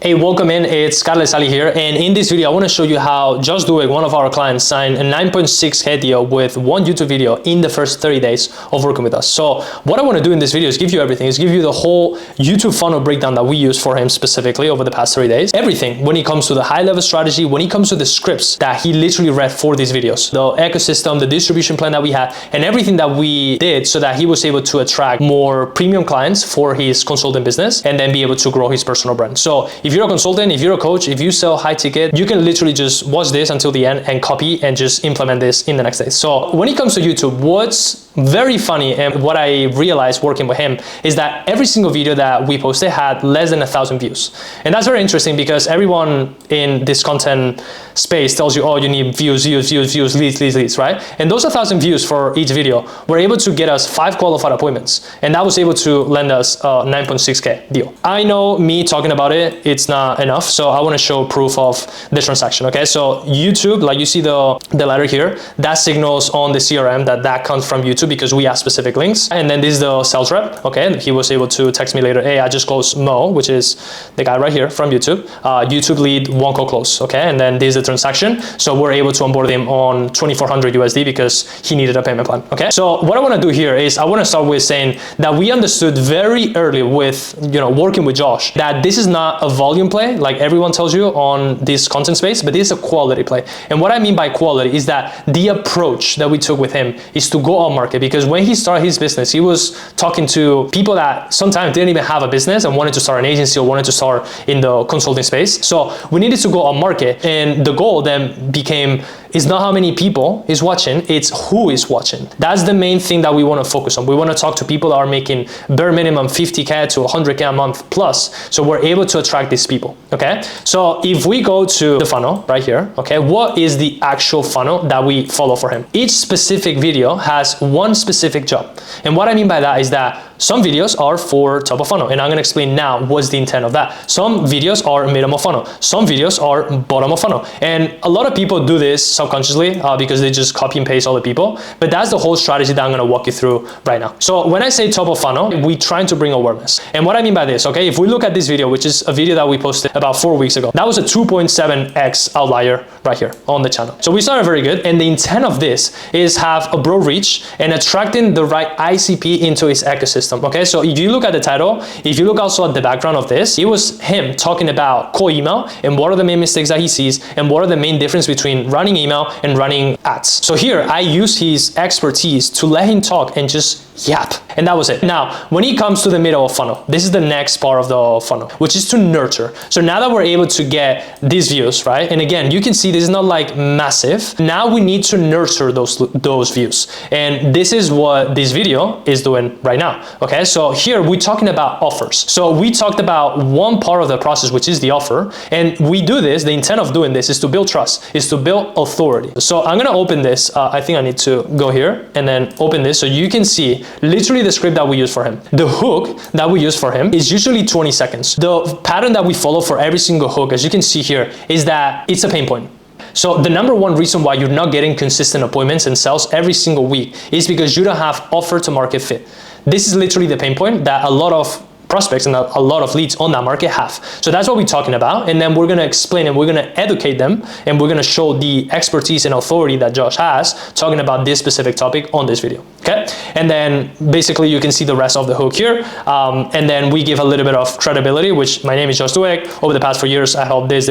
Hey, welcome in. It's Carlos Ali here, and in this video I want to show you how Josh Dueck, one of our clients, signed a 9.6K deal with one YouTube video in the first 30 days of working with us. So what I want to do in this video is give you everything, is give you the whole YouTube funnel breakdown that we use for him specifically over the past 30 days. Everything when it comes to the high level strategy, when it comes to the scripts that he literally read for these videos, the ecosystem, the distribution plan that we had, and everything that we did so that he was able to attract more premium clients for his consulting business and then be able to grow his personal brand. So if you're a consultant, if you're a coach, if you sell high ticket, you can literally just watch this until the end and copy and just implement this in the next day. So when it comes to YouTube, what's very funny and what I realized working with him is that every single video that we posted had less than 1,000 views. And that's very interesting because everyone in this content space tells you, oh, you need views, leads, right? And those 1,000 views for each video were able to get us 5 qualified appointments. And that was able to lend us a 9.6K deal. I know me talking about it, it's not enough. So I want to show proof of the transaction. Okay. So YouTube, like you see the letter here, that signals on the CRM that comes from YouTube because we have specific links. And then this is the sales rep. Okay. He was able to text me later, hey, I just closed Mo, which is the guy right here from YouTube. YouTube lead, 1 call close. Okay. And then this is the transaction. So we're able to onboard him on 2,400 USD because he needed a payment plan. Okay. So what I want to do here is I want to start with saying that we understood very early with, working with Josh, that this is not a volume play like everyone tells you on this content space, but this is a quality play. And what I mean by quality is that the approach that we took with him is to go on market, because when he started his business, he was talking to people that sometimes didn't even have a business and wanted to start an agency or wanted to start in the consulting space. So we needed to go on market, and the goal then became, it's not how many people is watching, it's who is watching. That's the main thing that we want to focus on. We want to talk to people that are making bare minimum 50K to 100K a month plus. So we're able to attract these people. Okay. So if we go to the funnel right here, okay, what is the actual funnel that we follow for him? Each specific video has one specific job. And what I mean by that is that some videos are for top of funnel, and I'm going to explain now what's the intent of that. Some videos are middle of funnel. Some videos are bottom of funnel. And a lot of people do this subconsciously because they just copy and paste all the people. But that's the whole strategy that I'm going to walk you through right now. So when I say top of funnel, we're trying to bring awareness. And what I mean by this, okay, if we look at this video, which is a video that we posted about 4 weeks ago, that was a 2.7x outlier right here on the channel. So we started very good. And the intent of this is have a broad reach and attracting the right ICP into his ecosystem. Okay, so if you look at the title, if you look also at the background of this, it was him talking about cold email and what are the main mistakes that he sees and what are the main difference between running email and running ads. So here I use his expertise to let him talk and just yap. And that was it. Now, when it comes to the middle of funnel, this is the next part of the funnel, which is to nurture. So now that we're able to get these views, right? And again, you can see this is not like massive. Now we need to nurture those views. And this is what this video is doing right now. Okay, so here we're talking about offers. So we talked about one part of the process, which is the offer. And we do this, the intent of doing this is to build trust, is to build authority. So I'm gonna open this. I think I need to go here and then open this so you can see literally the script that we use for him. The hook that we use for him is usually 20 seconds. The pattern that we follow for every single hook, as you can see here, is that it's a pain point. So the number one reason why you're not getting consistent appointments and sales every single week is because you don't have offer to market fit. This is literally the pain point that a lot of prospects and a lot of leads on that market have. So that's what we're talking about. And then we're going to explain and we're going to educate them and we're going to show the expertise and authority that Josh has talking about this specific topic on this video. Okay. And then basically you can see the rest of the hook here. And then we give a little bit of credibility, which my name is Josh Dueck. Over the past 4 years, I helped this.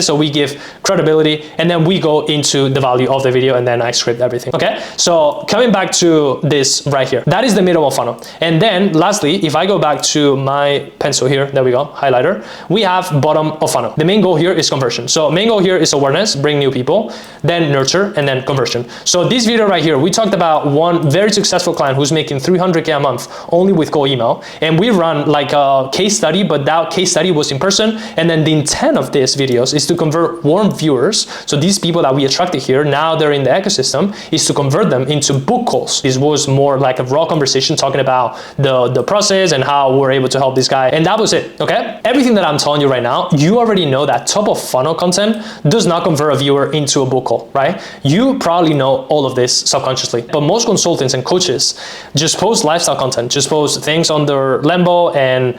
So we give credibility and then we go into the value of the video and then I script everything. Okay. So coming back to this right here, that is the middle of funnel. And then lastly, if I go back to my pencil here, there we go, highlighter, we have bottom of funnel. The main goal here is conversion. So main goal here is awareness, bring new people, then nurture, and then conversion. So this video right here, we talked about one very successful client who's making 300K a month only with cold email. And we run like a case study, but that case study was in person. And then the intent of these videos is to convert warm viewers. So these people that we attracted here, now they're in the ecosystem, is to convert them into book calls. This was more like a raw conversation talking about the process and how we're able to help this guy. And that was it. Okay. Everything that I'm telling you right now, you already know that top of funnel content does not convert a viewer into a book call, right? You probably know all of this subconsciously, but most consultants and and coaches just post lifestyle content, just post things on their Lambo and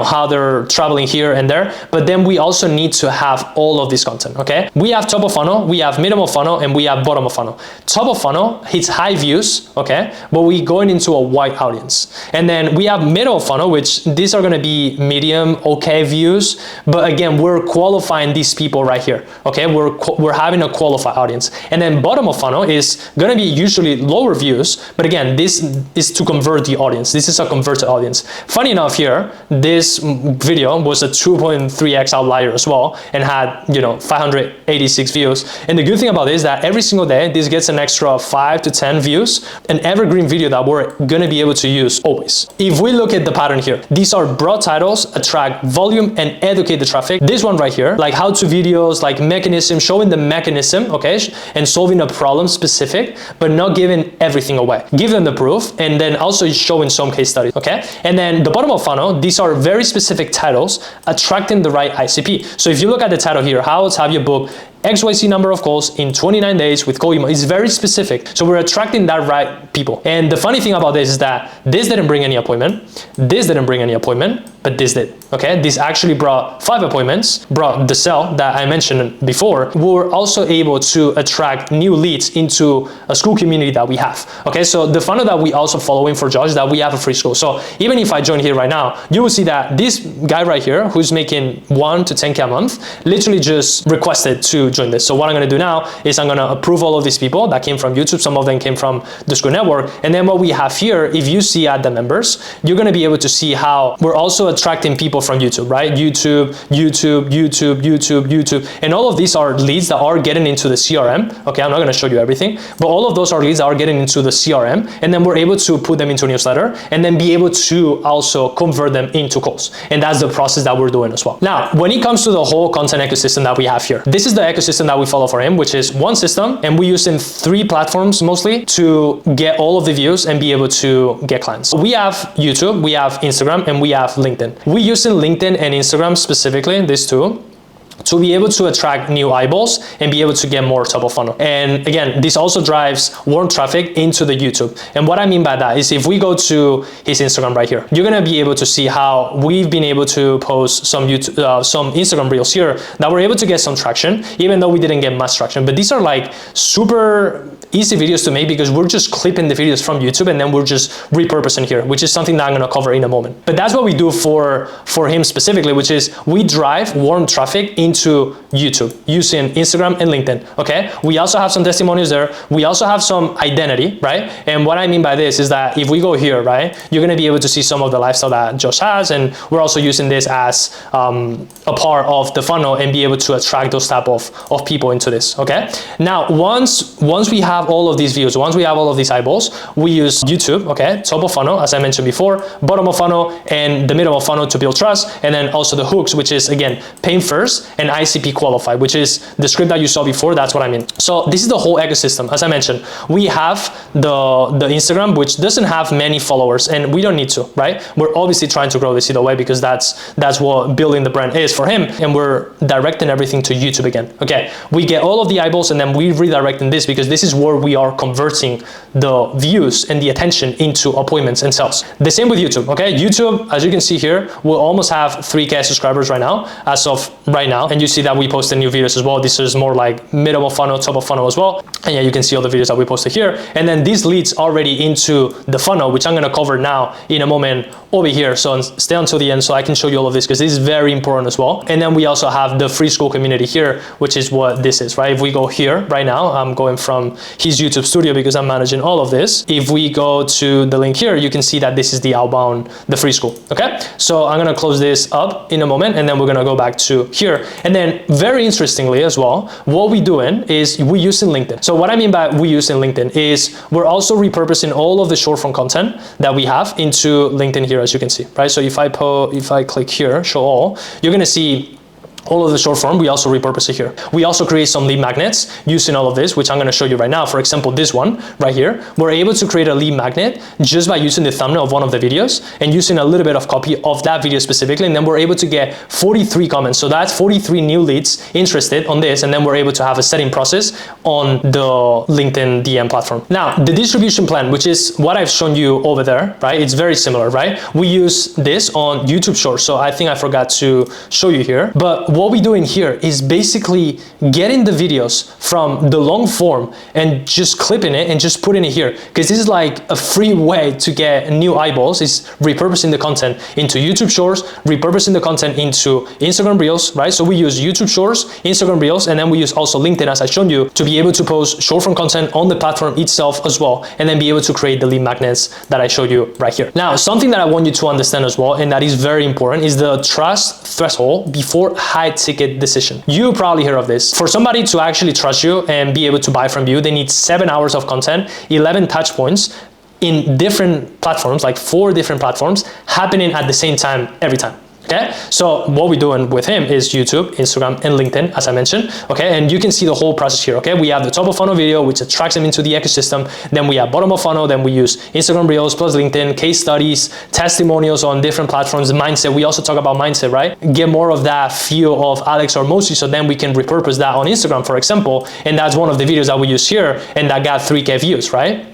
how they're traveling here and there. But then we also need to have all of this content, okay? We have top of funnel, we have middle of funnel, and we have bottom of funnel. Top of funnel hits high views, okay? But we going into a wide audience. And then we have middle of funnel, which these are gonna be medium, okay views. But again, we're qualifying these people right here, okay? We're having a qualified audience. And then bottom of funnel is gonna be usually lower views, but again, this is to convert the audience. This is a converted audience. Funny enough here, this video was a 2.3x outlier as well and had 586 views. And the good thing about this is that every single day this gets an extra 5 to 10 views, an evergreen video that we're gonna be able to use always. If we look at the pattern here, these are broad titles, attract volume and educate the traffic. This one right here, like how-to videos, like mechanism, showing the mechanism, okay, and solving a problem specific, but not giving everything away. Give them the proof and then also showing some case studies, okay? And then the bottom of funnel, these are very specific titles, attracting the right ICP. So if you look at the title here, how to have you book XYZ number of calls in 29 days with cold email, is very specific. So we're attracting that right people. And the funny thing about this is that this didn't bring any appointment, this didn't bring any appointment, but this did, okay? This actually brought 5 appointments, brought the sale that I mentioned before. We were also able to attract new leads into a school community that we have, okay? So the funnel that we also following for Josh, that we have a free school. So even if I join here right now, you will see that this guy right here, who's making 1 to 10K a month, literally just requested to join this. So what I'm gonna do now is I'm gonna approve all of these people that came from YouTube. Some of them came from the school network. And then what we have here, if you see at the members, you're gonna be able to see how we're also attracting people from YouTube, right? YouTube, and all of these are leads that are getting into the CRM. Okay, I'm not gonna show you everything, but all of those are leads that are getting into the CRM, and then we're able to put them into a newsletter and then be able to also convert them into calls. And that's the process that we're doing as well. Now, when it comes to the whole content ecosystem that we have here, this is the ecosystem that we follow for him, which is one system, and we use in 3 platforms mostly to get all of the views and be able to get clients. We have YouTube, we have Instagram, and we have LinkedIn. We use in LinkedIn and Instagram specifically, these two, to be able to attract new eyeballs and be able to get more top of funnel. And again, this also drives warm traffic into the YouTube. And what I mean by that is if we go to his Instagram right here, you're gonna be able to see how we've been able to post some Instagram reels here that we're able to get some traction, even though we didn't get much traction. But these are like super easy videos to make because we're just clipping the videos from YouTube and then we're just repurposing here, which is something that I'm gonna cover in a moment. But that's what we do for him specifically, which is we drive warm traffic into YouTube using Instagram and LinkedIn, okay? We also have some testimonials there. We also have some identity, right? And what I mean by this is that if we go here, right, you're gonna be able to see some of the lifestyle that Josh has, and we're also using this as a part of the funnel and be able to attract those type of people into this, okay? Now, once we have all of these views, once we have all of these eyeballs, we use YouTube, okay? Top of funnel, as I mentioned before, bottom of funnel, and the middle of funnel to build trust, and then also the hooks, which is, again, paying first, and ICP qualified, which is the script that you saw before. That's what I mean. So this is the whole ecosystem. As I mentioned, we have the Instagram, which doesn't have many followers, and we don't need to, right? We're obviously trying to grow this either way because that's what building the brand is for him, and we're directing everything to YouTube again. Okay, we get all of the eyeballs, and then we redirecting this because this is where we are converting the views and the attention into appointments and sales. The same with YouTube, okay? YouTube, as you can see here, will almost have 3K subscribers right now, as of right now, and you see that we posted new videos as well. This is more like middle of funnel, top of funnel as well. And yeah, you can see all the videos that we posted here. And then these leads already into the funnel, which I'm gonna cover now in a moment over here. So stay until the end so I can show you all of this because this is very important as well. And then we also have the free school community here, which is what this is, right? If we go here right now, I'm going from his YouTube studio because I'm managing all of this. If we go to the link here, you can see that this is the outbound, the free school, okay? So I'm gonna close this up in a moment and then we're gonna go back to here. And then very interestingly as well, what we're doing is we using LinkedIn. So what I mean by we using LinkedIn is we're also repurposing all of the short form content that we have into LinkedIn here, as you can see, right? So if I click here, show all, you're gonna see all of the short form, we also repurpose it here. We also create some lead magnets using all of this, which I'm going to show you right now. For example, this one right here, we're able to create a lead magnet just by using the thumbnail of one of the videos and using a little bit of copy of that video specifically. And then we're able to get 43 comments. So that's 43 new leads interested on this. And then we're able to have a setting process on the LinkedIn DM platform. Now, the distribution plan, which is what I've shown you over there, right? It's very similar, right? We use this on YouTube Shorts. So I think I forgot to show you here. But what we do in here is basically getting the videos from the long form and just clipping it and just putting it here. Because this is like a free way to get new eyeballs, is repurposing the content into YouTube Shorts, repurposing the content into Instagram Reels, right? So we use YouTube Shorts, Instagram Reels, and then we use also LinkedIn, as I showed you, to be able to post short form content on the platform itself as well, and then be able to create the lead magnets that I showed you right here. Now, something that I want you to understand as well, and that is very important, is the trust threshold before high ticket decision. You probably heard of this. For somebody to actually trust you and be able to buy from you, they need 7 hours of content, 11 touch points in different platforms, like 4 different platforms, happening at the same time every time. Okay, so what we're doing with him is YouTube, Instagram, and LinkedIn, as I mentioned. Okay, and you can see the whole process here. Okay, we have the top of funnel video, which attracts them into the ecosystem. Then we have bottom of funnel. Then we use Instagram Reels plus LinkedIn, case studies, testimonials on different platforms, mindset. We also talk about mindset, right? Get more of that feel of Alex or Mosi, so then we can repurpose that on Instagram, for example. And that's one of the videos that we use here, and that got 3K views, right?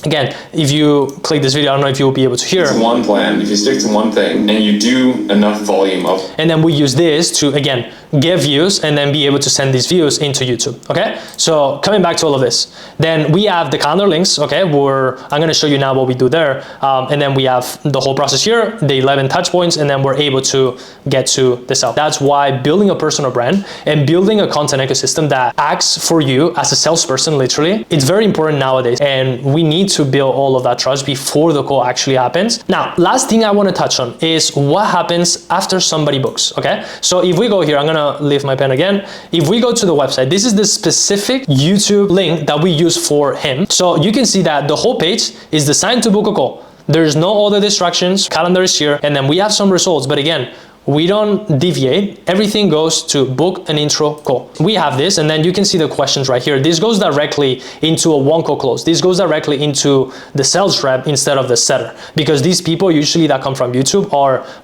Again, if you click this video, I don't know if you'll be able to hear. It's one plan. If you stick to one thing and you do enough volume of. And then we use this to, again, get views and then be able to send these views into YouTube, okay? So coming back to all of this, then we have the calendar links, okay? I'm gonna show you now what we do there. And then we have the whole process here, the 11 touch points, and then we're able to get to the sale. That's why building a personal brand and building a content ecosystem that acts for you as a salesperson, literally, it's very important nowadays. And we need to build all of that trust before the call actually happens. Now, last thing I want to touch on is what happens after somebody books, okay? So if we go here, I'm gonna leave my pen again. If we go to the website, this is the specific YouTube link that we use for him. So you can see that the whole page is designed to book a call. There's no other distractions, calendar is here, and then we have some results, but again, we don't deviate. Everything goes to book an intro call. We have this, and then you can see the questions right here. This goes directly into a one call close. This goes directly into the sales rep instead of the setter, because these people usually that come from YouTube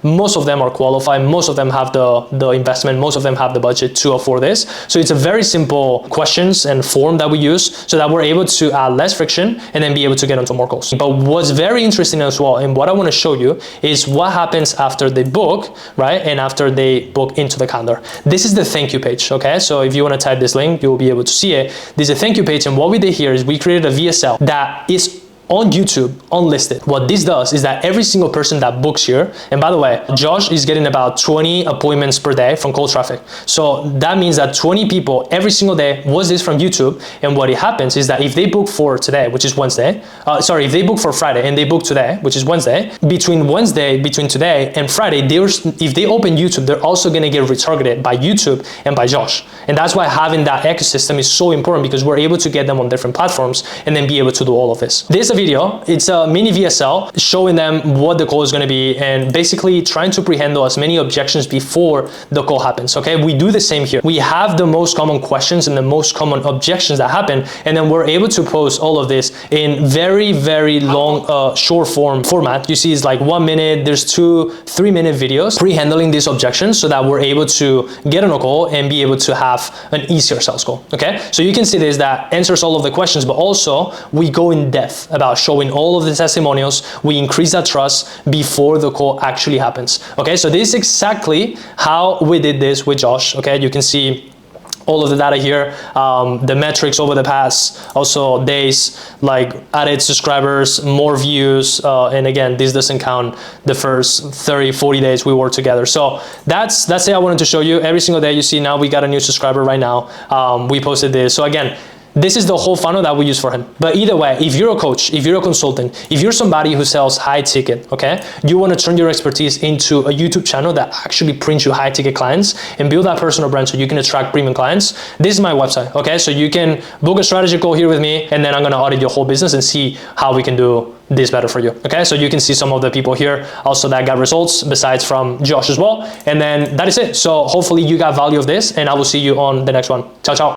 most of them are qualified. Most of them have the investment. Most of them have the budget to afford this. So it's a very simple questions and form that we use so that we're able to add less friction and then be able to get onto more calls. But what's very interesting as well, and what I want to show you, is what happens after they book, right? And after they book into the calendar. This is the thank you page, okay? So if you want to type this link, you'll be able to see it. This is a thank you page, and what we did here is we created a VSL that is on YouTube, unlisted. What this does is that every single person that books here, and by the way, Josh is getting about 20 appointments per day from cold traffic. So that means that 20 people every single day was this from YouTube. And what it happens is that if they book for today, which is Wednesday, if they book for Friday and they book today, which is Wednesday, between today and Friday, if they open YouTube, they're also gonna get retargeted by YouTube and by Josh. And that's why having that ecosystem is so important, because we're able to get them on different platforms and then be able to do all of this. This video, it's a mini VSL showing them what the call is going to be and basically trying to pre-handle as many objections before the call happens, okay? We do the same here. We have the most common questions and the most common objections that happen, and then we're able to post all of this in very, very long, short format. You see it's like 1 minute, there's 2-3 minute videos pre-handling these objections so that we're able to get on a call and be able to have an easier sales call, okay? So you can see this, that answers all of the questions, but also we go in depth about showing all of the testimonials. We increase that trust before the call actually happens. Okay, so this is exactly how we did this with Josh. Okay, you can see all of the data here, the metrics over the past also days, like added subscribers, more views, and again, this doesn't count the first 30-40 days we worked together. So that's it I wanted to show you. Every single day you see now we got a new subscriber right now. We posted this. So again, This is the whole funnel that we use for him. But either way, if you're a coach, if you're a consultant, if you're somebody who sells high ticket, okay, you want to turn your expertise into a YouTube channel that actually brings you high ticket clients and build that personal brand so you can attract premium clients, this is my website, okay? So you can book a strategy call here with me, and then I'm going to audit your whole business and see how we can do this better for you, okay? So you can see some of the people here also that got results besides from Josh as well. And then that is it. So hopefully you got value of this, and I will see you on the next one. Ciao, ciao.